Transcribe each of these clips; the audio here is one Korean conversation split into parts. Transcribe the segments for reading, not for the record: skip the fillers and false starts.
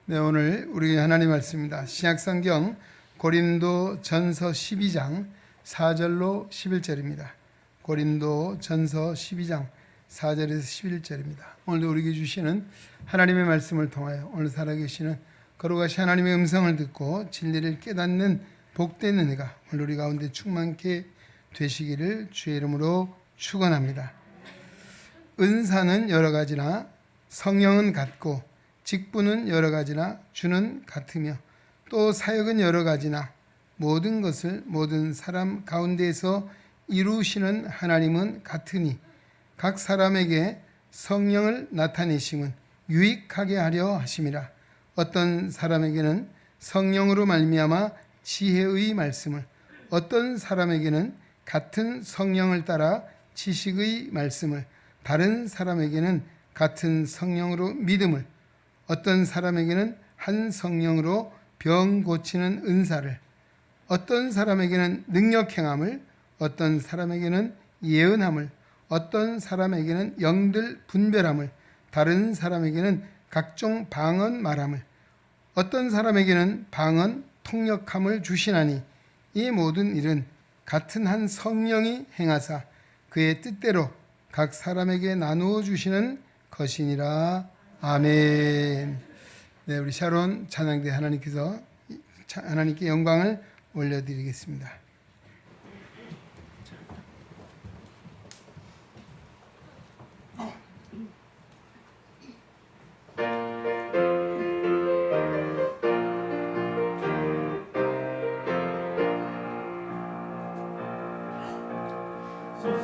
네, 오늘 우리 하나님 말씀입니다. 신약성경 고린도전서 12장 4절로 11절입니다. 고린도전서 12장 4절에서 11절입니다. 오늘도 우리에게 주시는 하나님의 말씀을 통하여 오늘 살아계시는 거룩하신 하나님의 음성을 듣고 진리를 깨닫는 복된 은혜가 오늘 우리 가운데 충만케 되시기를 주의 이름으로 축원합니다. 은사는 여러 가지나 성령은 같고 직분은 여러 가지나 주는 같으며 또 사역은 여러 가지나 모든 것을 모든 사람 가운데에서 이루시는 하나님은 같으니 각 사람에게 성령을 나타내심은 유익하게 하려 하심이라. 어떤 사람에게는 성령으로 말미암아 지혜의 말씀을, 어떤 사람에게는 같은 성령을 따라 지식의 말씀을, 다른 사람에게는 같은 성령으로 믿음을, 어떤 사람에게는 한 성령으로 병 고치는 은사를, 어떤 사람에게는 능력 행함을, 어떤 사람에게는 예언함을, 어떤 사람에게는 영들 분별함을, 다른 사람에게는 각종 방언 말함을, 어떤 사람에게는 방언 통역함을 주시나니 이 모든 일은 같은 한 성령이 행하사 그의 뜻대로 각 사람에게 나누어 주시는 것이니라. 아멘. 네, 우리 샤론 찬양대 하나님께서 하나님께 영광을 올려드리겠습니다.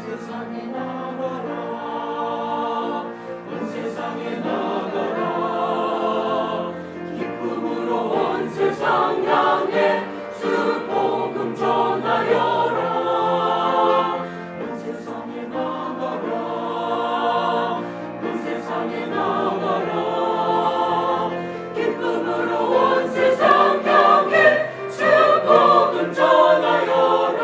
세상에 나가라, 온 세상에 나가라, 기쁨으로 온 세상 향해 주 복음 전하여라. 온 세상에 나가라, 온 세상에 나가라, 기쁨으로 온 세상 향해 주 복음 전하여라.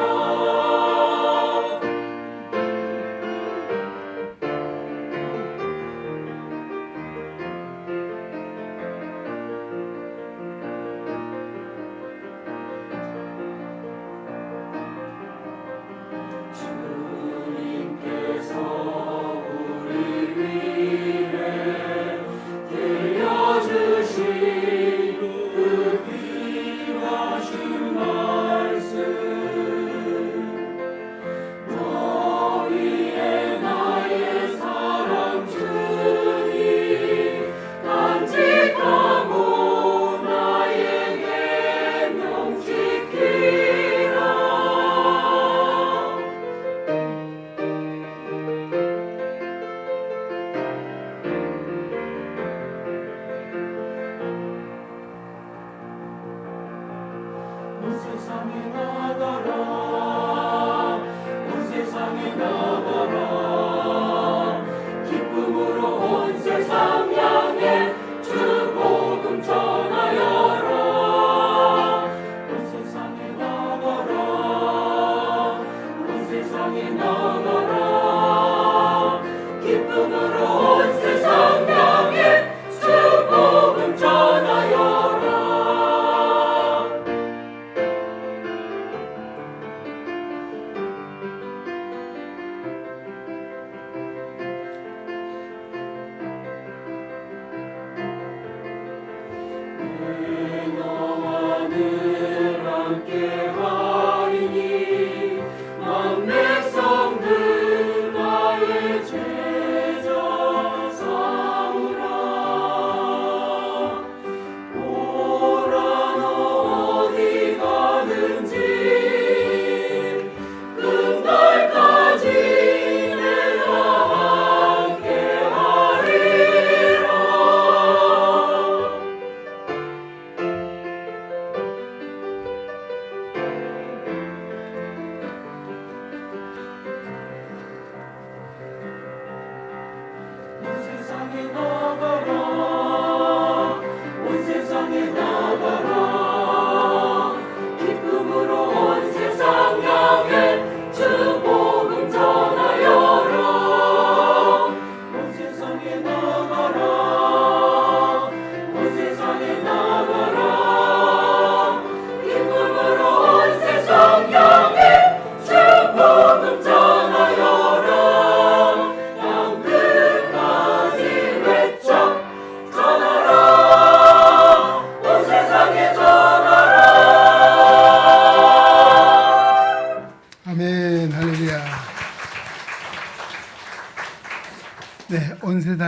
주님께서 우리 위해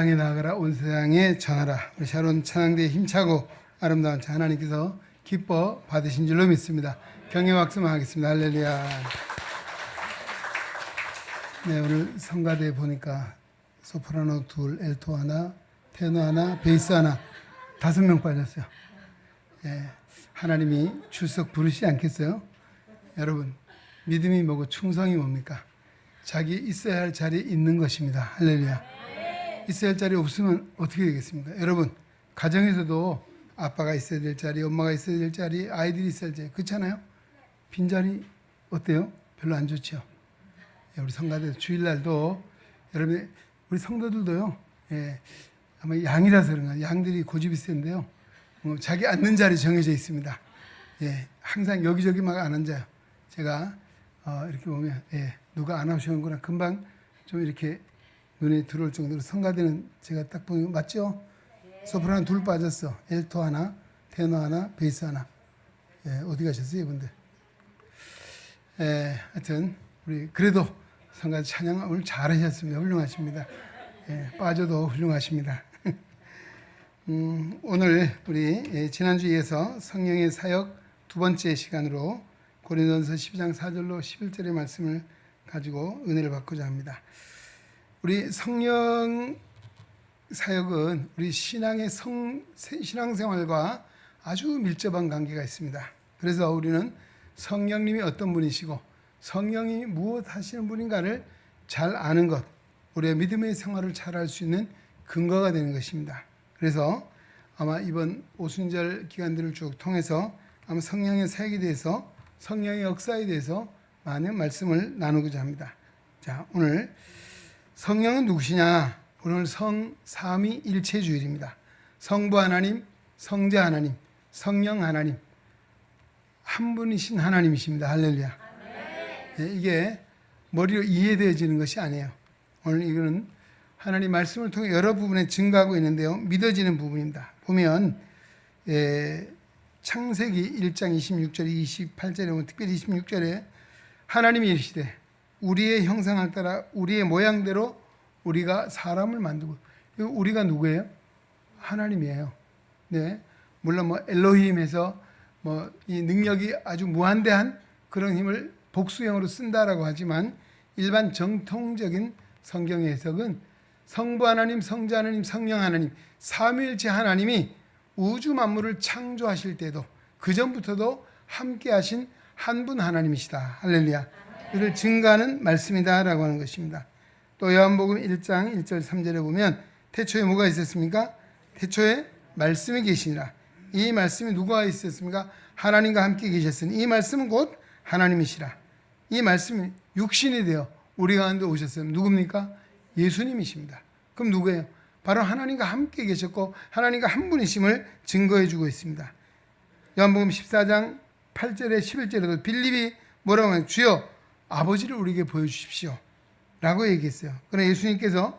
찬양해 나가라 온 세상에 전하라. 우리 샤론 찬양대에 힘차고 아름다운 자 하나님께서 기뻐 받으신 줄로 믿습니다. 경외 박수만 하겠습니다. 할렐루야. 네, 오늘 성가대 보니까 소프라노 둘, 엘토 하나, 테너 하나, 베이스 하나 5명 빠졌어요. 예, 하나님이 출석 부르시지 않겠어요? 여러분, 믿음이 뭐고 충성이 뭡니까? 자기 있어야 할 자리에 있는 것입니다. 할렐루야. 있어야 할 자리 없으면 어떻게 되겠습니까? 여러분, 가정에서도 아빠가 있어야 될 자리, 엄마가 있어야 될 자리, 아이들이 있어야 될 자리, 그렇잖아요? 빈자리 어때요? 별로 안 좋죠? 예, 우리 성가대 주일날도 여러분, 우리 성도들도요, 예, 아마 양이라서 그런가 양들이 고집이 센데요, 자기 앉는 자리 정해져 있습니다. 예, 항상 여기저기 막 안 앉아요. 제가 이렇게 보면 예, 누가 안 오시는구나 금방 좀 이렇게 눈에 들어올 정도로 성가대는 제가 딱 보면 맞죠? 소프라노 둘 빠졌어. 엘토 하나, 테너 하나, 베이스 하나. 예, 어디 가셨어요, 이분들? 예, 하여튼 우리 그래도 성가대 찬양 오늘 잘하셨습니다. 훌륭하십니다. 예, 빠져도 훌륭하십니다. 오늘 우리 지난주에 이어서 성령의 사역 두 번째 시간으로 고린도전서 12장 4절로 11절의 말씀을 가지고 은혜를 받고자 합니다. 우리 성령 사역은 우리 신앙의 신앙생활과 아주 밀접한 관계가 있습니다. 그래서 우리는 성령님이 어떤 분이시고 성령이 무엇 하시는 분인가를 잘 아는 것, 우리의 믿음의 생활을 잘 할 수 있는 근거가 되는 것입니다. 그래서 아마 이번 오순절 기간들을 쭉 통해서 아마 성령의 사역에 대해서, 성령의 역사에 대해서 많은 말씀을 나누고자 합니다. 자, 오늘 성령은 누구시냐? 오늘 성삼위일체주일입니다. 성부 하나님, 성자 하나님, 성령 하나님, 한 분이신 하나님이십니다. 할렐루야. 네, 이게 머리로 이해되어지는 것이 아니에요. 오늘 이거는 하나님 말씀을 통해 여러 부분에 증거하고 있는데요, 믿어지는 부분입니다. 보면 창세기 1장 26절 28절에 보면 특별히 26절에 하나님이 이르시되 우리의 형상을 따라 우리의 모양대로 우리가 사람을 만들고, 우리가 누구예요? 하나님이에요. 네, 물론 뭐 엘로힘에서 뭐 이 능력이 아주 무한대한 그런 힘을 복수형으로 쓴다라고 하지만 일반 정통적인 성경의 해석은 성부 하나님, 성자 하나님, 성령 하나님, 삼위일체 하나님이 우주 만물을 창조하실 때도 그 전부터도 함께 하신 한 분 하나님이시다. 할렐루야. 이를 증거하는 말씀이다라고 하는 것입니다. 또 요한복음 1장 1절 3절에 보면 태초에 뭐가 있었습니까? 태초에 말씀이 계시니라. 이 말씀이 누구와 있었습니까? 하나님과 함께 계셨으니 이 말씀은 곧 하나님이시라. 이 말씀이 육신이 되어 우리 가운데 오셨어요. 누굽니까? 예수님이십니다. 그럼 누구예요? 바로 하나님과 함께 계셨고 하나님과 한 분이심을 증거해 주고 있습니다. 요한복음 14장 8절에 11절에도 빌립이 뭐라고 하면 주여 아버지를 우리에게 보여주십시오 라고 얘기했어요. 그러나 예수님께서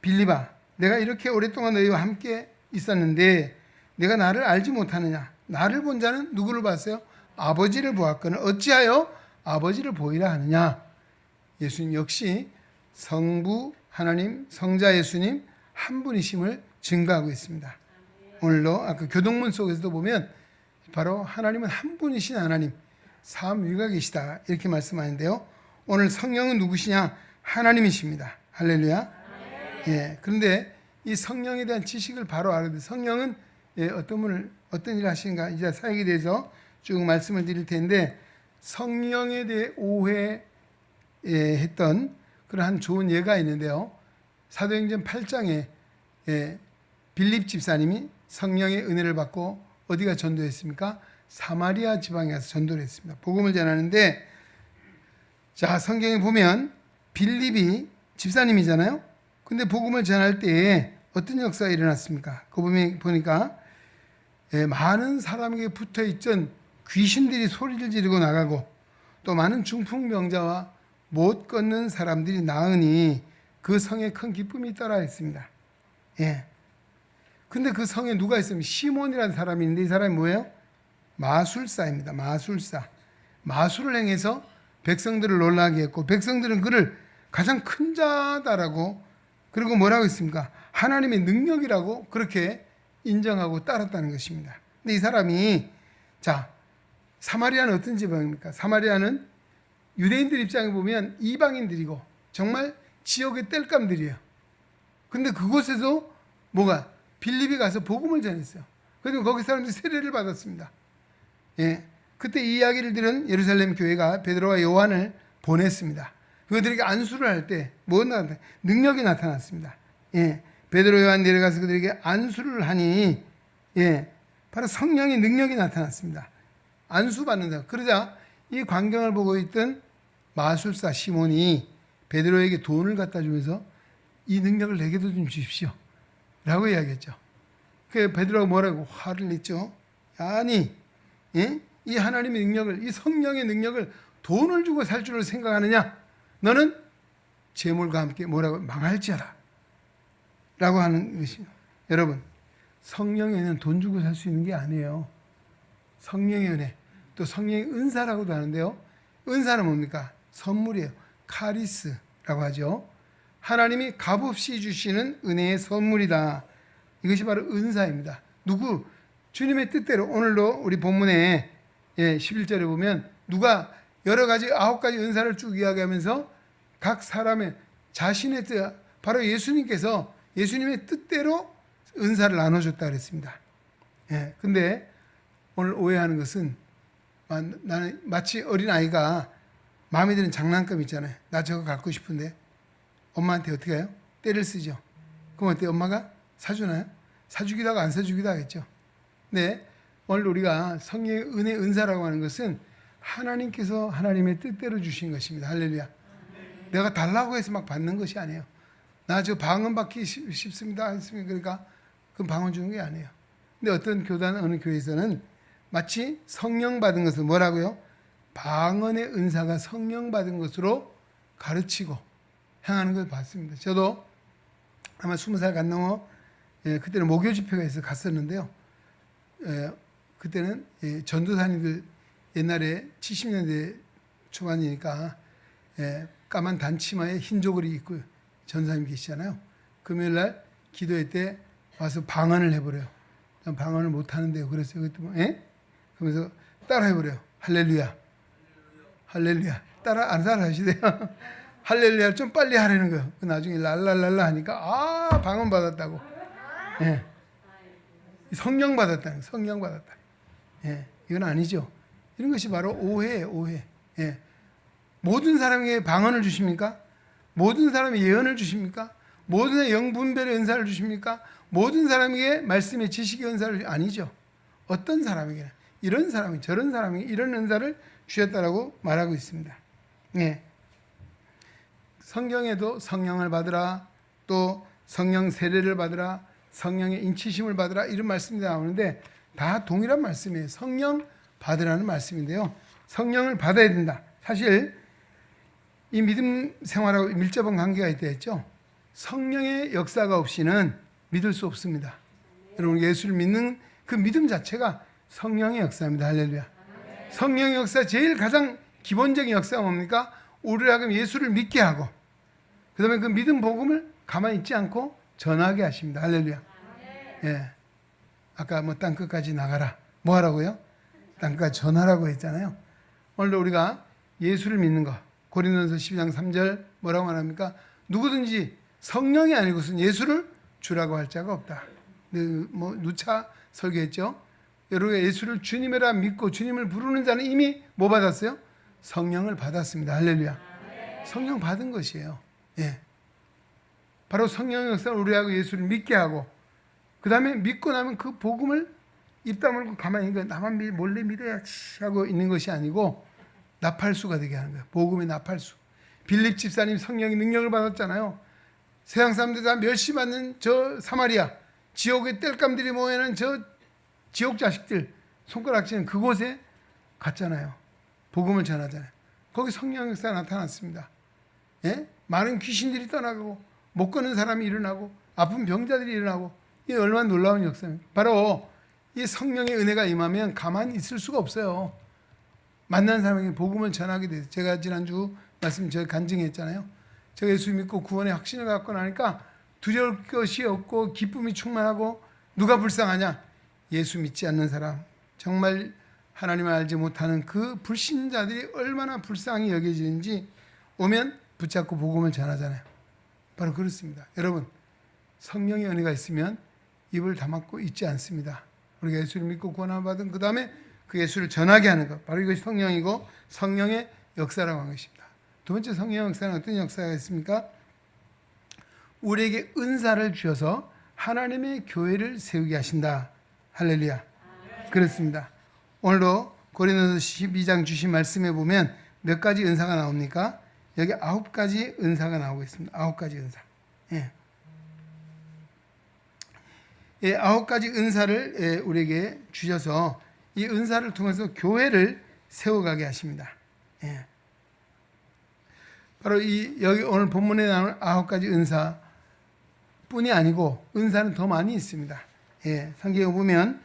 빌립아, 내가 이렇게 오랫동안 너희와 함께 있었는데 내가 나를 알지 못하느냐? 나를 본 자는 누구를 봤어요? 아버지를 보았거늘 어찌하여 아버지를 보이라 하느냐? 예수님 역시 성부 하나님, 성자 예수님 한 분이심을 증거하고 있습니다. 오늘도 아까 교동문 속에서도 보면 바로 하나님은 한 분이신 하나님, 삼위가 계시다 이렇게 말씀하는데요. 오늘 성령은 누구시냐? 하나님이십니다. 할렐루야. 예, 그런데 이 성령에 대한 지식을 바로 알아야 돼요. 성령은 어떤 일을 하시는가, 이제 사역에 대해서 쭉 말씀을 드릴 텐데, 성령에 대해 오해했던 그러한 좋은 예가 있는데요. 사도행전 8장에 빌립 집사님이 성령의 은혜를 받고 어디가 전도했습니까? 사마리아 지방에 가서 전도를 했습니다. 복음을 전하는데, 자, 성경에 보면 빌립이 집사님이잖아요. 근데 복음을 전할 때에 어떤 역사가 일어났습니까? 그 보니까 많은 사람에게 붙어있던 귀신들이 소리를 지르고 나가고 또 많은 중풍병자와 못 걷는 사람들이 나으니 그 성에 큰 기쁨이 따라 했습니다. 예. 근데 그 성에 누가 있으면 시몬이라는 사람이 있는데 이 사람이 뭐예요? 마술사입니다. 마술사. 마술을 행해서 백성들을 놀라게 했고 백성들은 그를 가장 큰 자다라고 그리고 뭐라고 했습니까? 하나님의 능력이라고 그렇게 인정하고 따랐다는 것입니다. 근데 이 사람이 자, 사마리아는 어떤 지방입니까? 사마리아는 유대인들 입장에 보면 이방인들이고 정말 지옥의 땔감들이에요. 근데 그곳에서 뭐가 빌립이 가서 복음을 전했어요. 그리고 거기 사람들이 세례를 받았습니다. 예, 그때 이 이야기를 들은 예루살렘 교회가 베드로와 요한을 보냈습니다. 그들에게 안수를 할 때 뭐 나타났다? 능력이 나타났습니다. 예, 베드로 요한 내려가서 그들에게 안수를 하니 바로 성령의 능력이 나타났습니다. 안수 받는다. 그러자 이 광경을 보고 있던 마술사 시몬이 베드로에게 돈을 갖다 주면서 이 능력을 내게도 좀 주십시오 라고 이야기했죠. 그 베드로가 뭐라고 화를 냈죠. 아니, 이 하나님의 능력을, 이 성령의 능력을 돈을 주고 살 줄을 생각하느냐? 너는 재물과 함께 뭐라고 망할지어라 라고 하는 것입니다. 여러분, 성령의 은혜는 돈 주고 살 수 있는 게 아니에요. 성령의 은혜, 또 성령의 은사라고도 하는데요. 은사는 뭡니까? 선물이에요. 카리스라고 하죠. 하나님이 값없이 주시는 은혜의 선물이다. 이것이 바로 은사입니다. 누구? 주님의 뜻대로. 오늘도 우리 본문에 11절에 보면 누가 여러 가지 9가지 은사를 쭉 이야기하면서 각 사람의 자신의 뜻, 바로 예수님께서 예수님의 뜻대로 은사를 나눠줬다 그랬습니다. 근데 오늘 오해하는 것은 나는 마치 어린아이가 마음에 드는 장난감 있잖아요. 나 저거 갖고 싶은데 엄마한테 어떻게 해요? 때를 쓰죠. 그럼 어때? 엄마가 사주나요? 사주기도 하고 안 사주기도 하겠죠. 근데 오늘 우리가 성령의 은혜 은사라고 하는 것은 하나님께서 하나님의 뜻대로 주신 것입니다. 할렐루야. 내가 달라고 해서 막 받는 것이 아니에요. 나 저 방언 받기 싶습니다. 했습니까? 그러니까 그건 방언 주는 게 아니에요. 근데 어떤 교단 어느 교회에서는 마치 성령 받은 것을 뭐라고요? 방언의 은사가 성령 받은 것으로 가르치고 행하는 걸 봤습니다. 저도 아마 20살 간 넘어 그때는 모교 집회가 있어 갔었는데요. 그때는 전도사님들 옛날에 70년대 초반이니까 까만 단치마에 흰 조거리 입고 전사님 계시잖아요. 금요일 날 기도회 때 와서 방언을 해버려요. 난 방언을 못 하는데요. 그랬어요. 그러면서 따라 해버려요. 할렐루야. 할렐루야. 안 따라 하시대요. 할렐루야 좀 빨리 하라는 거예요. 나중에 랄랄랄라 하니까 방언 받았다고. 성령 받았다는 거예요. 성령 받았다. 이건 아니죠. 이런 것이 바로 오해예요. 오해. 모든 사람에게 방언을 주십니까? 모든 사람에게 예언을 주십니까? 모든 사람에게 영분별의 은사를 주십니까? 모든 사람에게 말씀의 지식의 은사를 아니죠. 어떤 사람에게나 이런 사람이 저런 사람에게 이런 은사를 주셨다라고 말하고 있습니다. 성경에도 성령을 받으라, 또 성령 세례를 받으라, 성령의 인치심을 받으라 이런 말씀이 나오는데 다 동일한 말씀이에요. 성령 받으라는 말씀인데요. 성령을 받아야 된다. 사실 이 믿음 생활하고 밀접한 관계가 있다 했죠. 성령의 역사가 없이는 믿을 수 없습니다. 여러분 예수를 믿는 그 믿음 자체가 성령의 역사입니다. 할렐루야. 성령의 역사 제일 가장 기본적인 역사가 뭡니까? 우리를 하여금 예수를 믿게 하고 그 다음에 그 믿음 복음을 가만히 있지 않고 전하게 하십니다. 할렐루야. 아까 뭐 땅끝까지 나가라. 뭐 하라고요? 땅끝까지 전하라고 했잖아요. 오늘도 우리가 예수를 믿는 거 고린도전서 12장 3절 뭐라고 말합니까? 누구든지 성령이 아니고선 예수를 주라고 할 자가 없다. 뭐 누차 설교했죠. 여러분 예수를 주님이라 믿고 주님을 부르는 자는 이미 뭐 받았어요? 성령을 받았습니다. 할렐루야. 성령 받은 것이에요. 바로 성령의 역사를 우리하고 예수를 믿게 하고 그 다음에 믿고 나면 그 복음을 입 다물고 가만히 있는 거예요. 나만 몰래 믿어야지 하고 있는 것이 아니고 나팔수가 되게 하는 거예요. 복음의 나팔수. 빌립 집사님 성령의 능력을 받았잖아요. 세상 사람들 다 멸시받는 저 사마리아 지옥의 땔감들이 모여있는 저 지옥 자식들 손가락질은 그곳에 갔잖아요. 복음을 전하잖아요. 거기 성령 역사가 나타났습니다. 많은 귀신들이 떠나가고 못 걷는 사람이 일어나고 아픈 병자들이 일어나고 이게 얼마나 놀라운 역사입니까? 바로 이 성령의 은혜가 임하면 가만히 있을 수가 없어요. 만난 사람에게 복음을 전하게 돼요. 제가 지난주 말씀 제가 간증했잖아요. 제가 예수 믿고 구원의 확신을 갖고 나니까 두려울 것이 없고 기쁨이 충만하고 누가 불쌍하냐? 예수 믿지 않는 사람, 정말 하나님을 알지 못하는 그 불신자들이 얼마나 불쌍히 여겨지는지 오면 붙잡고 복음을 전하잖아요. 바로 그렇습니다. 여러분, 성령의 은혜가 있으면 입을 다먹고 있지 않습니다. 우리가 예수를 믿고 구원을 받은 그 다음에 그 예수를 전하게 하는 것, 바로 이것이 성령이고 성령의 역사라고 하는 것입니다. 두 번째 성령의 역사는 어떤 역사가 있습니까? 우리에게 은사를 주셔서 하나님의 교회를 세우게 하신다. 할렐루야. 그렇습니다. 오늘도 고린도서 12장 주신 말씀에 보면 몇 가지 은사가 나옵니까? 여기 9가지 은사가 나오고 있습니다. 9가지 은사. 예. 9가지 은사를 우리에게 주셔서 이 은사를 통해서 교회를 세워가게 하십니다. 예. 바로 여기 오늘 본문에 나오는 9가지 은사 뿐이 아니고 은사는 더 많이 있습니다. 예. 성경에 보면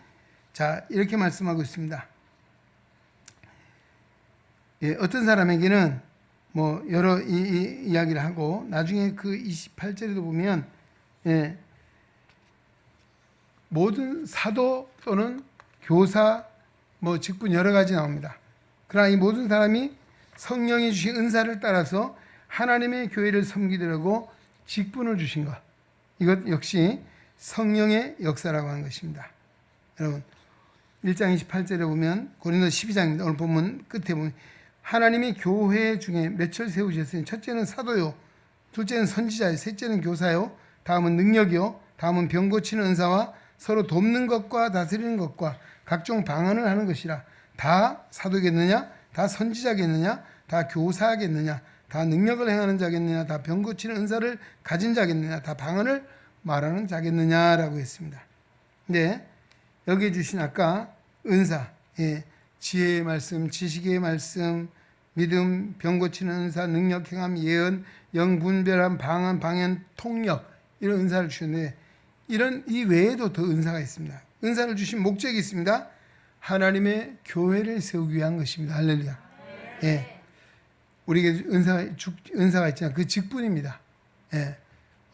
자, 이렇게 말씀하고 있습니다. 예, 어떤 사람에게는 뭐 여러 이야기를 하고 나중에 그 28절에도 보면 예, 모든 사도 또는 교사 뭐 직분 여러 가지 나옵니다. 그러나 이 모든 사람이 성령이 주신 은사를 따라서 하나님의 교회를 섬기려고 직분을 주신 것, 이것 역시 성령의 역사라고 하는 것입니다. 여러분 1장 28절에 보면 고린도 12장입니다. 오늘 본문 끝에 보면 하나님이 교회 중에 몇을 세우셨으니 첫째는 사도요, 둘째는 선지자요, 셋째는 교사요, 다음은 능력이요, 다음은 병 고치는 은사와 서로 돕는 것과 다스리는 것과 각종 방언을 하는 것이라. 다 사도겠느냐? 다 선지자겠느냐? 다 교사겠느냐? 다 능력을 행하는 자겠느냐? 다 병 고치는 은사를 가진 자겠느냐? 다 방언을 말하는 자겠느냐라고 했습니다. 근데 여기에 주신 아까 은사, 예, 지혜의 말씀, 지식의 말씀, 믿음, 병 고치는 은사, 능력 행함, 예언, 영분별함, 방언, 방언, 통역, 이런 은사를 주셨는데 이런 이 외에도 더 은사가 있습니다. 은사를 주신 목적이 있습니다. 하나님의 교회를 세우기 위한 것입니다. 할렐루야. 예, 우리에게 은사가 있지만 그 직분입니다. 예,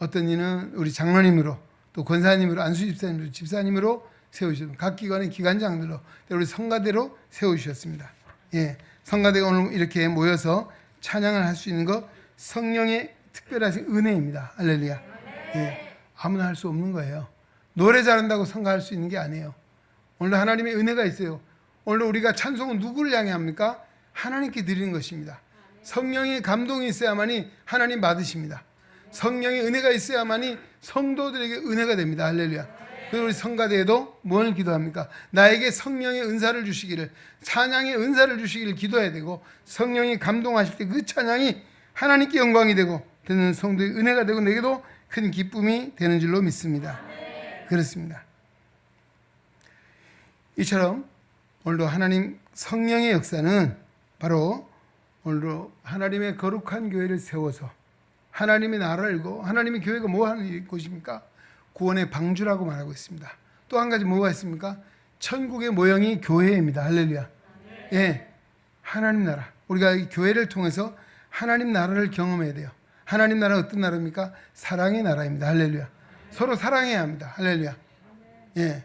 어떤 이는 우리 장로님으로, 또 권사님으로, 안수집사님으로, 집사님으로 세우셨습니다. 각 기관의 기관장들로, 우리 성가대로 세우셨습니다. 예, 성가대가 오늘 이렇게 모여서 찬양을 할 수 있는 것 성령의 특별하신 은혜입니다. 할렐루야. 예, 아무나 할 수 없는 거예요. 노래 잘한다고 성가할 수 있는 게 아니에요. 오늘도 하나님의 은혜가 있어요. 오늘도 우리가 찬송은 누구를 향해 합니까? 하나님께 드리는 것입니다. 성령의 감동이 있어야만이 하나님 받으십니다. 성령의 은혜가 있어야만이 성도들에게 은혜가 됩니다. 할렐루야. 그리고 우리 성가대에도 뭘 기도합니까? 나에게 성령의 은사를 주시기를, 찬양의 은사를 주시기를 기도해야 되고, 성령이 감동하실 때 그 찬양이 하나님께 영광이 되고 듣는 성도의 은혜가 되고 내게도 큰 기쁨이 되는 줄로 믿습니다. 그렇습니다. 이처럼 오늘도 하나님 성령의 역사는 바로 오늘도 하나님의 거룩한 교회를 세워서 하나님의 나라를 이고, 하나님의 교회가 뭐 하는 곳입니까? 구원의 방주라고 말하고 있습니다. 또 한 가지 뭐가 있습니까? 천국의 모형이 교회입니다. 할렐루야. 예, 하나님 나라. 우리가 이 교회를 통해서 하나님 나라를 경험해야 돼요. 하나님 나라는 어떤 나라입니까? 사랑의 나라입니다. 할렐루야. 서로 사랑해야 합니다. 할렐루야. 예,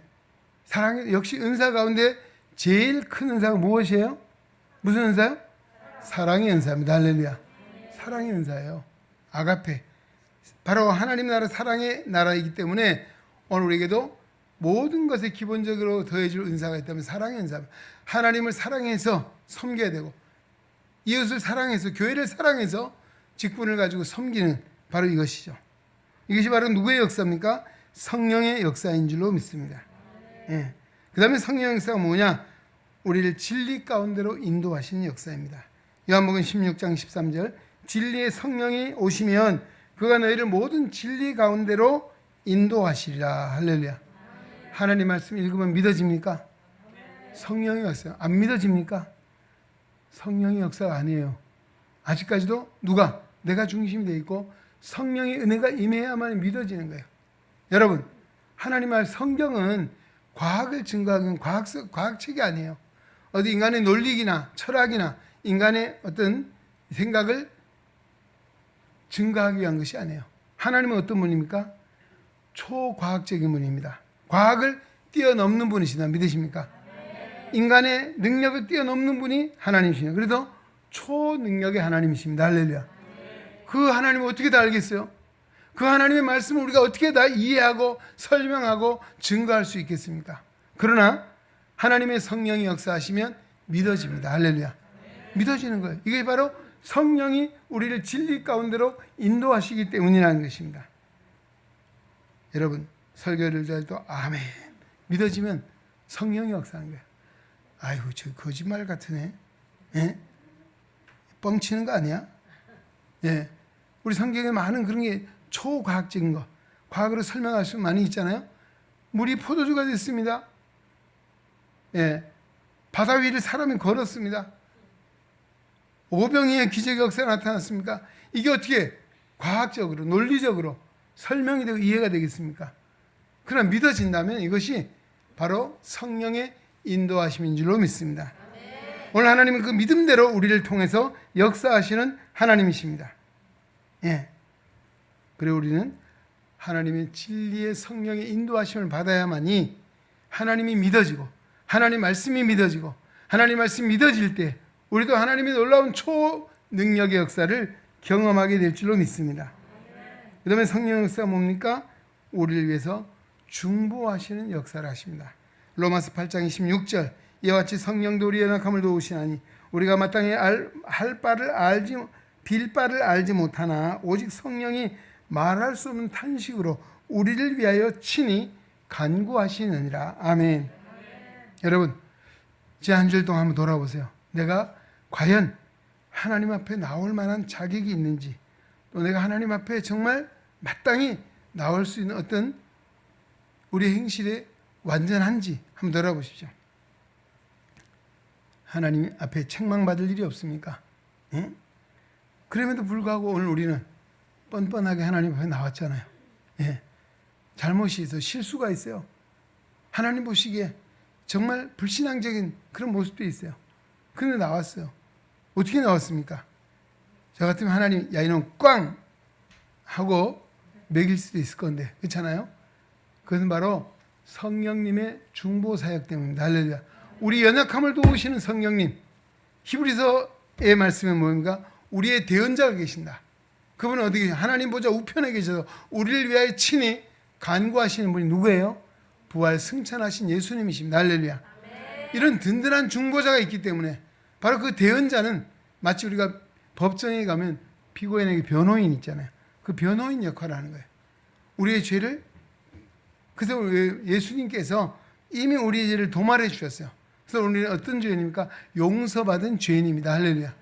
사랑, 역시 은사 가운데 제일 큰 은사가 무엇이에요? 무슨 은사요? 사랑의 은사입니다. 할렐루야. 사랑의 은사예요. 아가페. 바로 하나님 나라 사랑의 나라이기 때문에 오늘 우리에게도 모든 것에 기본적으로 더해줄 은사가 있다면 사랑의 은사입니다. 하나님을 사랑해서 섬겨야 되고 이웃을 사랑해서, 교회를 사랑해서 직분을 가지고 섬기는 바로 이것이죠. 이것이 바로 누구의 역사입니까? 성령의 역사인 줄로 믿습니다. 예. 그 다음에 성령의 역사가 뭐냐? 우리를 진리 가운데로 인도하시는 역사입니다. 요한복음 16장 13절, 진리의 성령이 오시면 그가 너희를 모든 진리 가운데로 인도하시리라. 할렐루야. 하나님 말씀 읽으면 믿어집니까? 성령의 역사 안 믿어집니까? 성령의 역사가 아니에요. 아직까지도 누가? 내가 중심이 되어 있고 성령의 은혜가 임해야만 믿어지는 거예요. 여러분, 하나님 말 성경은 과학을 증거하는 과학책이 아니에요. 어디 인간의 논리기나 철학이나 인간의 어떤 생각을 증거하기 위한 것이 아니에요. 하나님은 어떤 분입니까? 초과학적인 분입니다. 과학을 뛰어넘는 분이시다. 믿으십니까? 인간의 능력을 뛰어넘는 분이 하나님이시냐. 그래도 초능력의 하나님이십니다. 할렐루야. 그 하나님을 어떻게 다 알겠어요? 그 하나님의 말씀을 우리가 어떻게 다 이해하고 설명하고 증거할 수 있겠습니까? 그러나 하나님의 성령이 역사하시면 믿어집니다. 할렐루야. 믿어지는 거예요. 이게 바로 성령이 우리를 진리 가운데로 인도하시기 때문이라는 것입니다. 여러분, 설교를 할 때 아멘 믿어지면 성령이 역사하는 거예요. 아이고 저 거짓말 같으네. 예? 뻥치는 거 아니야? 예. 우리 성경에 많은 그런 게 초과학적인 거, 과학으로 설명할 수 많이 있잖아요. 물이 포도주가 됐습니다. 예. 바다 위를 사람이 걸었습니다. 오병이의 기적의 역사가 나타났습니까? 이게 어떻게 과학적으로 논리적으로 설명이 되고 이해가 되겠습니까? 그러나 믿어진다면 이것이 바로 성령의 인도하심인 줄로 믿습니다. 오늘 하나님은 그 믿음대로 우리를 통해서 역사하시는 하나님이십니다. 예. 그리고 우리는 하나님의 진리의 성령의 인도하심을 받아야만이 하나님이 믿어지고 하나님 말씀이 믿어지고 하나님 말씀이 믿어질 때 우리도 하나님의 놀라운 초능력의 역사를 경험하게 될 줄로 믿습니다. 그 다음에 성령 역사가 뭡니까? 우리를 위해서 중보하시는 역사를 하십니다. 로마서 8장 26절 이와 같이 성령도 우리의 연약함을 도우시나니 우리가 마땅히 빌 바를 알지 못하나 오직 성령이 말할 수 없는 탄식으로 우리를 위하여 친히 간구하시느니라. 아멘. 여러분, 제 한 줄 동안 한번 돌아보세요. 내가 과연 하나님 앞에 나올 만한 자격이 있는지, 또 내가 하나님 앞에 정말 마땅히 나올 수 있는 어떤 우리의 행실에 완전한지 한번 돌아보십시오. 하나님 앞에 책망받을 일이 없습니까? 예? 그럼에도 불구하고 오늘 우리는 뻔뻔하게 하나님 앞에 나왔잖아요. 예. 잘못이 있어, 실수가 있어요. 하나님 보시기에 정말 불신앙적인 그런 모습도 있어요. 그런데 나왔어요. 어떻게 나왔습니까? 저 같으면 하나님, 야 이놈 꽝! 하고 먹일 수도 있을 건데, 그렇잖아요? 그것은 바로 성령님의 중보 사역 때문입니다. 할렐루야. 우리 연약함을 도우시는 성령님, 히브리서의 말씀은 뭡니까? 우리의 대언자가 계신다. 그분은 어떻게 하나님 보좌 우편에 계셔서 우리를 위하여 친히 간구하시는 분이 누구예요? 부활 승천하신 예수님이십니다. 할렐루야. 이런 든든한 중보자가 있기 때문에 바로 그 대언자는 마치 우리가 법정에 가면 피고인에게 변호인 있잖아요. 그 변호인 역할을 하는 거예요. 우리의 죄를, 그래서 예수님께서 이미 우리의 죄를 도말해 주셨어요. 그래서 우리는 어떤 죄인입니까? 용서받은 죄인입니다. 할렐루야.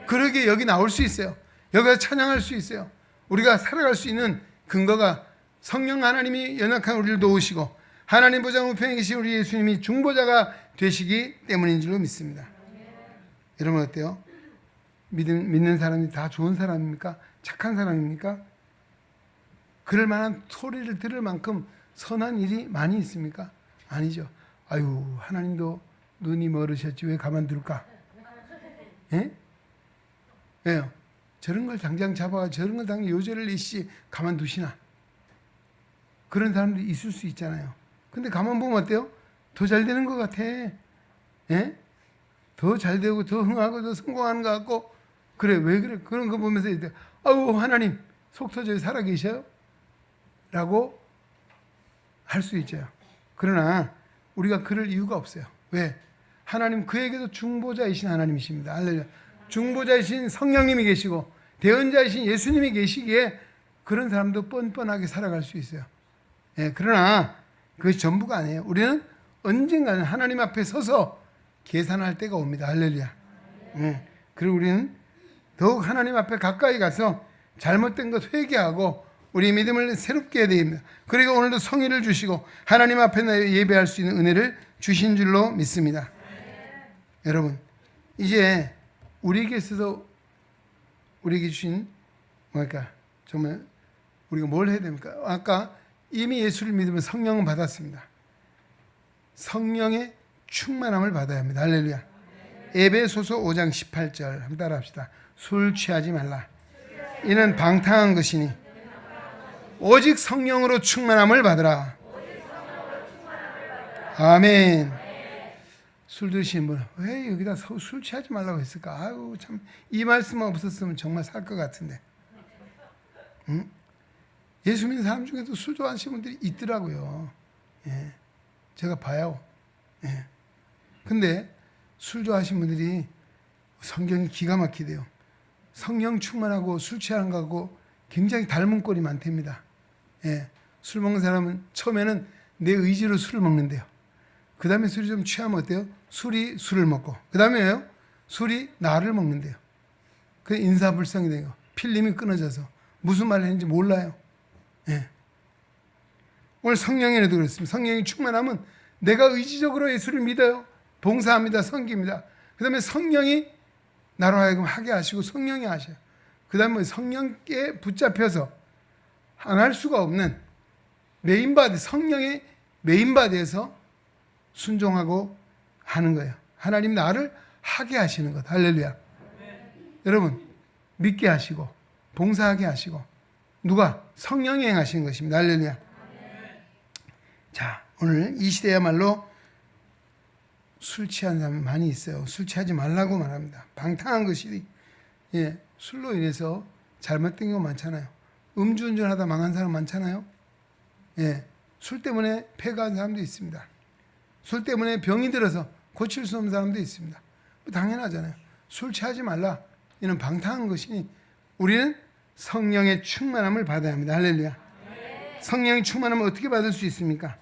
그러기에 여기 나올 수 있어요. 여기서 찬양할 수 있어요. 우리가 살아갈 수 있는 근거가 성령 하나님이 연약한 우리를 도우시고 하나님 보좌 우편에 계신 우리 예수님이 중보자가 되시기 때문인 줄로 믿습니다. 여러분 어때요? 믿는 사람이 다 좋은 사람입니까? 착한 사람입니까? 그럴 만한 소리를 들을 만큼 선한 일이 많이 있습니까? 아니죠. 아유, 하나님도 눈이 멀으셨지 왜 가만둘까? 예? 왜요? 저런 걸 당장 잡아가 저런 걸 당장 요절을 내시 가만두시나? 그런 사람들이 있을 수 있잖아요. 근데 가만 보면 어때요? 더 잘 되는 것 같아. 예? 더 잘 되고 더 흥하고 더 성공하는 것 같고. 그래, 왜 그래? 그런 거 보면서 아우 하나님 속 터져 살아계셔요? 라고 할 수 있죠. 그러나 우리가 그럴 이유가 없어요. 왜? 하나님 그에게도 중보자이신 하나님이십니다. 할렐루야. 중보자이신 성령님이 계시고 대언자이신 예수님이 계시기에 그런 사람도 뻔뻔하게 살아갈 수 있어요. 예, 그러나 그것이 전부가 아니에요. 우리는 언젠가는 하나님 앞에 서서 계산할 때가 옵니다. 할렐루야. 예, 그리고 우리는 더욱 하나님 앞에 가까이 가서 잘못된 것 회개하고 우리 믿음을 새롭게 해야 됩니다. 그리고 오늘도 성의를 주시고 하나님 앞에 예배할 수 있는 은혜를 주신 줄로 믿습니다. 여러분, 이제 우리에게 있어서 우리에게 주신 뭐랄까 정말 우리가 뭘 해야 됩니까? 아까 이미 예수를 믿으면 성령은 받았습니다. 성령의 충만함을 받아야 합니다. 할렐루야. 에베소서 5장 18절 한번 따라 합시다. 술 취하지 말라. 이는 방탕한 것이니 오직 성령으로 충만함을 받으라. 아멘. 술 드시는 분, 왜 여기다 술 취하지 말라고 했을까? 아유, 참, 이 말씀만 없었으면 정말 살 것 같은데. 응? 예수 믿는 사람 중에도 술 좋아하시는 분들이 있더라고요. 예. 제가 봐요. 예. 근데 술 좋아하시는 분들이 성경이 기가 막히대요. 성령 충만하고 술 취하는 거하고 굉장히 닮은 꼴이 많답니다. 예. 술 먹는 사람은 처음에는 내 의지로 술을 먹는데요. 그 다음에 술이 좀 취하면 어때요? 술이 술을 먹고, 그 다음에요, 술이 나를 먹는데요. 그 인사불성이 되고, 필름이 끊어져서 무슨 말을 했는지 몰라요. 예. 오늘 성령에도 그렇습니다. 성령이 충만하면 내가 의지적으로 예수를 믿어요. 봉사합니다. 섬깁니다. 그 다음에 성령이 나로 하여금 하게 하시고 성령이 하셔요. 그 다음에 성령께 붙잡혀서 안 할 수가 없는 메인바디, 성령의 메인바디에서 순종하고 하는 거예요. 하나님 나를 하게 하시는 것. 할렐루야. 여러분, 믿게 하시고 봉사하게 하시고 누가? 성령이 행하시는 것입니다. 할렐루야. 자, 오늘 이 시대야말로 술 취한 사람이 많이 있어요. 술 취하지 말라고 말합니다. 방탕한 것이, 예, 술로 인해서 잘못된 경우 많잖아요. 음주운전하다 망한 사람 많잖아요. 예, 술 때문에 폐가한 사람도 있습니다. 술 때문에 병이 들어서 고칠 수 없는 사람도 있습니다. 당연하잖아요. 술 취하지 말라. 이는 방탕한 것이니 우리는 성령의 충만함을 받아야 합니다. 할렐루야. 성령의 충만함을 어떻게 받을 수 있습니까?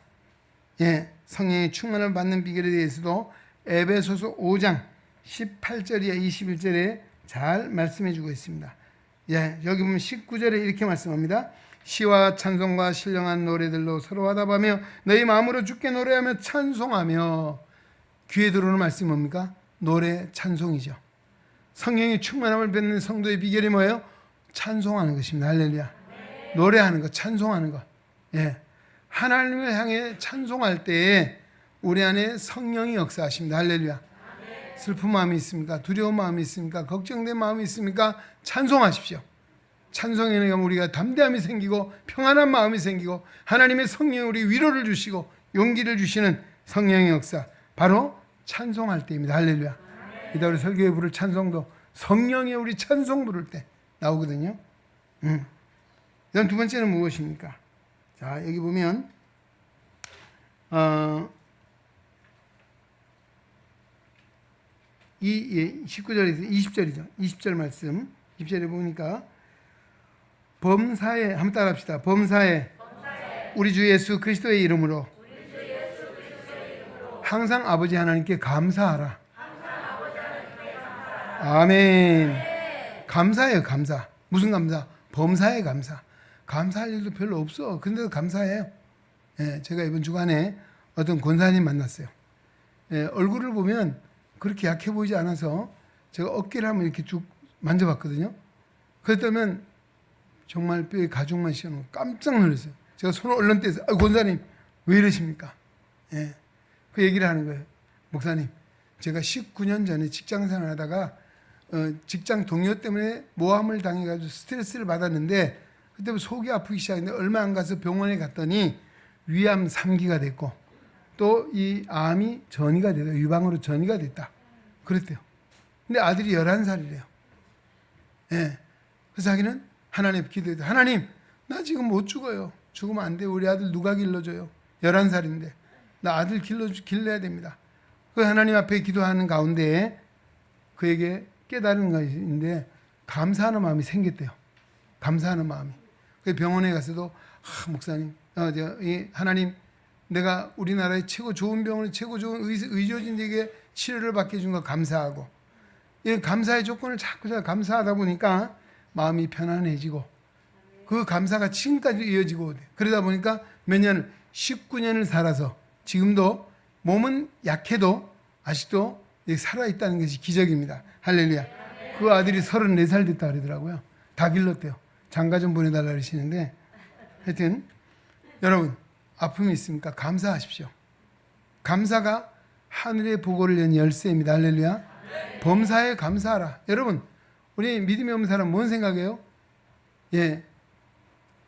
예, 성령의 충만함을 받는 비결에 대해서도 에베소서 5장 18절이야 21절에 잘 말씀해 주고 있습니다. 예, 여기 보면 19절에 이렇게 말씀합니다. 시와 찬송과 신령한 노래들로 서로 화답하며 너희 마음으로 주께 노래하며 찬송하며. 귀에 들어오는 말씀이 뭡니까? 노래, 찬송이죠. 성령의 충만함을 받는 성도의 비결이 뭐예요? 찬송하는 것입니다. 할렐루야. 노래하는 것, 찬송하는 것. 예, 하나님을 향해 찬송할 때에 우리 안에 성령이 역사하십니다. 할렐루야. 슬픈 마음이 있습니까? 두려운 마음이 있습니까? 걱정된 마음이 있습니까? 찬송하십시오. 찬송에 의하면 우리가 담대함이 생기고 평안한 마음이 생기고 하나님의 성령이 우리 위로를 주시고 용기를 주시는 성령의 역사, 바로 찬송할 때입니다. 할렐루야. 이따 우리 설교에 부를 찬송도 성령의 우리 찬송 부를 때 나오거든요. 그다음 두 번째는 무엇입니까? 자, 여기 보면 19절에서 20절이죠. 20절 말씀. 20절에 보니까 범사에, 한번 따라합시다. 범사에 우리 주 예수 그리스도의 이름으로 항상 아버지 하나님께 감사하라. 아멘. 감사해요. 감사. 무슨 감사? 범사에 감사. 감사할 일도 별로 없어. 근데도 감사해요. 예, 제가 이번 주간에 어떤 권사님 만났어요. 예, 얼굴을 보면 그렇게 약해 보이지 않아서 제가 어깨를 한번 이렇게 쭉 만져봤거든요. 그랬더니 정말 뼈에 가죽만 씌워놓고 깜짝 놀랐어요. 제가 손을 얼른 떼서, 권사님 왜 이러십니까? 예, 그 얘기를 하는 거예요. 목사님, 제가 19년 전에 직장생활 하다가 직장 동료 때문에 모함을 당해가지고 스트레스를 받았는데 그때 속이 아프기 시작했는데 얼마 안 가서 병원에 갔더니 위암 3기가 됐고 또 이 암이 전이가 됐다. 유방으로 전이가 됐다. 그랬대요. 근데 아들이 11살이래요. 예. 그래서 자기는 하나님 기도해도, 하나님 나 지금 못 죽어요. 죽으면 안 돼요. 우리 아들 누가 길러줘요? 11살인데 나 아들 길러야 됩니다. 그 하나님 앞에 기도하는 가운데 그에게 깨달은 것인데 감사하는 마음이 생겼대요. 감사하는 마음이. 그 병원에 가서도 목사님, 하나님, 내가 우리나라의 최고 좋은 병원에 최고 좋은 의료진에게 치료를 받게 해준 거 감사하고, 이 감사의 조건을 자꾸 감사하다 보니까 마음이 편안해지고 그 감사가 지금까지 이어지고, 그러다 보니까 몇 년을 19년을 살아서 지금도 몸은 약해도 아직도 살아있다는 것이 기적입니다. 할렐루야. 그 아들이 34살 됐다 그러더라고요. 다 길렀대요. 장가 좀 보내달라 그러시는데, 하여튼 여러분, 아픔이 있습니까? 감사하십시오. 감사가 하늘의 보고를 연 열쇠입니다. 할렐루야. 범사에 감사하라. 여러분, 우리 믿음이 없는 사람 뭔 생각해요? 예,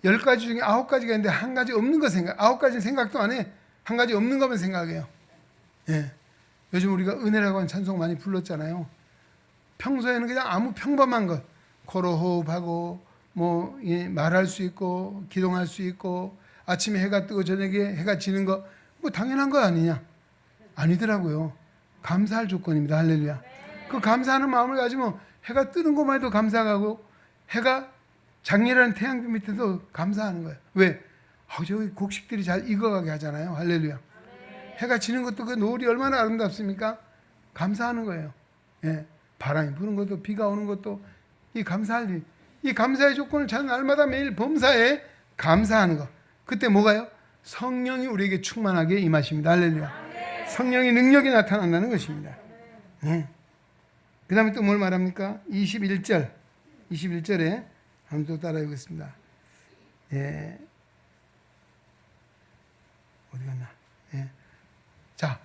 10가지 중에 9가지가 있는데 한 가지 없는 거 생각, 9가지는 생각도 안 해. 한 가지 없는 거면 생각해요. 예. 요즘 우리가 은혜라고 하는 찬송 많이 불렀잖아요. 평소에는 그냥 아무 평범한 것, 코로 호흡하고 뭐 말할 수 있고 기도할 수 있고 아침에 해가 뜨고 저녁에 해가 지는 거 뭐 당연한 거 아니냐? 아니더라고요. 감사할 조건입니다. 할렐루야. 그 감사하는 마음을 가지면 해가 뜨는 것만 해도 감사하고 해가 장렬한 태양빛 밑에서 감사하는 거예요. 왜? 저기 곡식들이 잘 익어가게 하잖아요. 할렐루야. 해가 지는 것도 그 노을이 얼마나 아름답습니까? 감사하는 거예요. 예. 바람이 부는 것도 비가 오는 것도 이 감사할 일. 이 감사의 조건을 잘 날마다 매일 범사에 감사하는 것. 그때 뭐가요? 성령이 우리에게 충만하게 임하십니다. 할렐루야. 성령의 능력이 나타난다는 것입니다. 예. 그 다음에 또 뭘 말합니까? 21절에 한번 또 따라해 보겠습니다. 예. 어디 갔나? 예. 자,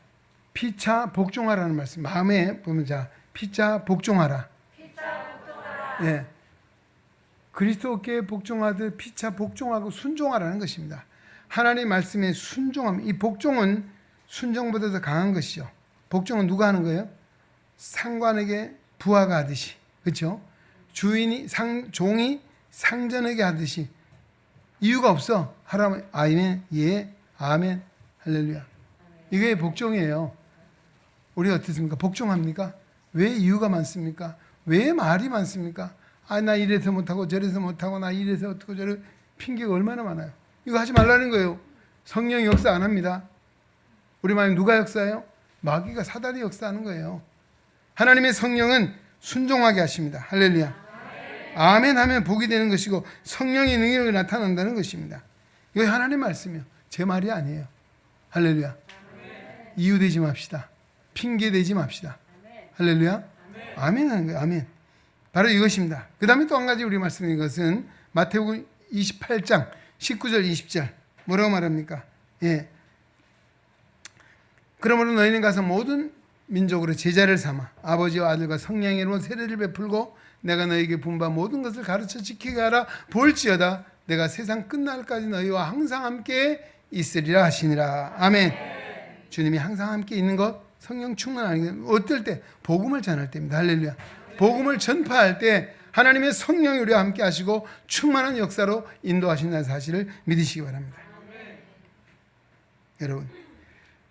피차 복종하라는 말씀. 마음에 보면 자, 피차 복종하라. 예. 그리스도께 복종하듯 피차 복종하고 순종하라는 것입니다. 하나님의 말씀에 순종함. 이 복종은 순종보다 더 강한 것이죠. 복종은 누가 하는 거예요? 상관에게 부하가 하듯이. 그렇죠? 종이 상전에게 하듯이. 이유가 없어. 하라면 아멘, 예, 아멘, 할렐루야. 이게 복종이에요. 우리 어떻습니까? 복종합니까? 왜 이유가 많습니까? 왜 말이 많습니까? 나 이래서 못하고 저래서 못하고 나 이래서 어떻고 저래 핑계가 얼마나 많아요. 이거 하지 말라는 거예요. 성령이 역사 안 합니다. 우리 마음에 누가 역사해요? 마귀가 사단이 역사하는 거예요. 하나님의 성령은 순종하게 하십니다. 할렐루야. 아멘 하면 복이 되는 것이고 성령의 능력이 나타난다는 것입니다. 이거 하나님 말씀이에요. 제 말이 아니에요. 할렐루야. 이유 되지 맙시다. 핑계 대지 맙시다. 할렐루야. 아멘 하는 거예요. 아멘. 바로 이것입니다. 그 다음에 또 한 가지 우리 말씀드린 것은 마태복음 28장 19절 20절 뭐라고 말합니까? 예. 그러므로 너희는 가서 모든 민족으로 제자를 삼아 아버지와 아들과 성령의 이름으로 세례를 베풀고 내가 너희에게 분 바 모든 것을 가르쳐 지키게 하라. 볼지어다 내가 세상 끝날까지 너희와 항상 함께 있으리라 하시니라. 아멘. 주님이 항상 함께 있는 것, 성령 충만하는 게 어떨 때? 복음을 전할 때입니다. 할렐루야. 복음을 전파할 때 하나님의 성령이 우리와 함께 하시고 충만한 역사로 인도하신다는 사실을 믿으시기 바랍니다. 여러분,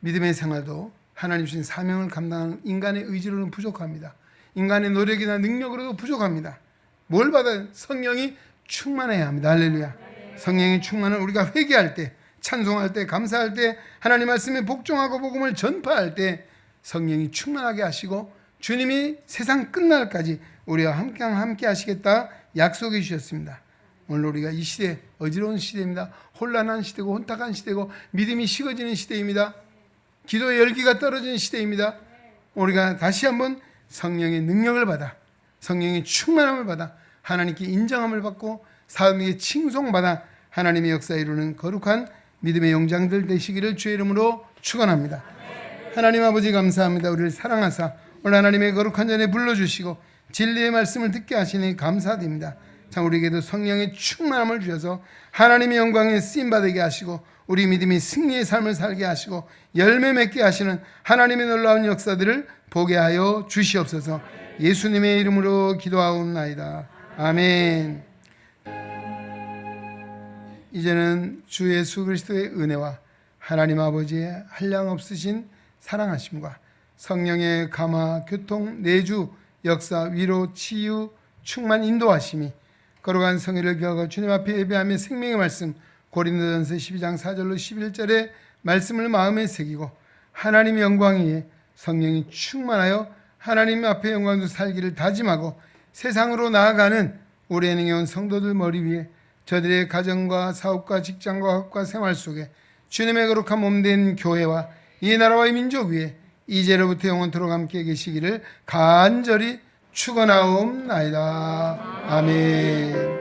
믿음의 생활도 하나님 주신 사명을 감당하는 인간의 의지로는 부족합니다. 인간의 노력이나 능력으로도 부족합니다. 뭘 받아요? 성령이 충만해야 합니다. 할렐루야. 성령이 충만한 우리가 회개할 때, 찬송할 때, 감사할 때, 하나님 말씀에 복종하고 복음을 전파할 때 성령이 충만하게 하시고 주님이 세상 끝날까지 우리와 함께 하시겠다 약속해 주셨습니다. 오늘 우리가 이 시대, 어지러운 시대입니다. 혼란한 시대고 혼탁한 시대고 믿음이 식어지는 시대입니다. 기도의 열기가 떨어지는 시대입니다. 우리가 다시 한번 성령의 능력을 받아, 성령의 충만함을 받아 하나님께 인정함을 받고 사람에게 칭송받아 하나님의 역사에 이루는 거룩한 믿음의 용장들 되시기를 주의 이름으로 축원합니다. 하나님 아버지 감사합니다. 우리를 사랑하사 오늘 하나님의 거룩한 전에 불러주시고 진리의 말씀을 듣게 하시니 감사드립니다. 참 우리에게도 성령의 충만함을 주셔서 하나님의 영광에 쓰임받게 하시고 우리 믿음이 승리의 삶을 살게 하시고 열매 맺게 하시는 하나님의 놀라운 역사들을 보게 하여 주시옵소서. 예수님의 이름으로 기도하옵나이다. 아멘. 이제는 주 예수 그리스도의 은혜와 하나님 아버지의 한량없으신 사랑하심과 성령의 감화, 교통, 내주, 역사, 위로, 치유, 충만 인도하심이 거룩한 성회를 기하고 주님 앞에 예배하며 생명의 말씀 고린도전서 12장 4절로 11절의 말씀을 마음에 새기고 하나님의 영광 위에 성령이 충만하여 하나님 앞에 영광도 살기를 다짐하고 세상으로 나아가는 우리 은행에 온 성도들 머리 위에 저들의 가정과 사업과 직장과 학과 생활 속에 주님의 거룩한 몸된 교회와 이 나라와 이 민족 위에 이제로부터 영원토록 함께 계시기를 간절히 축원하옵나이다. 아멘.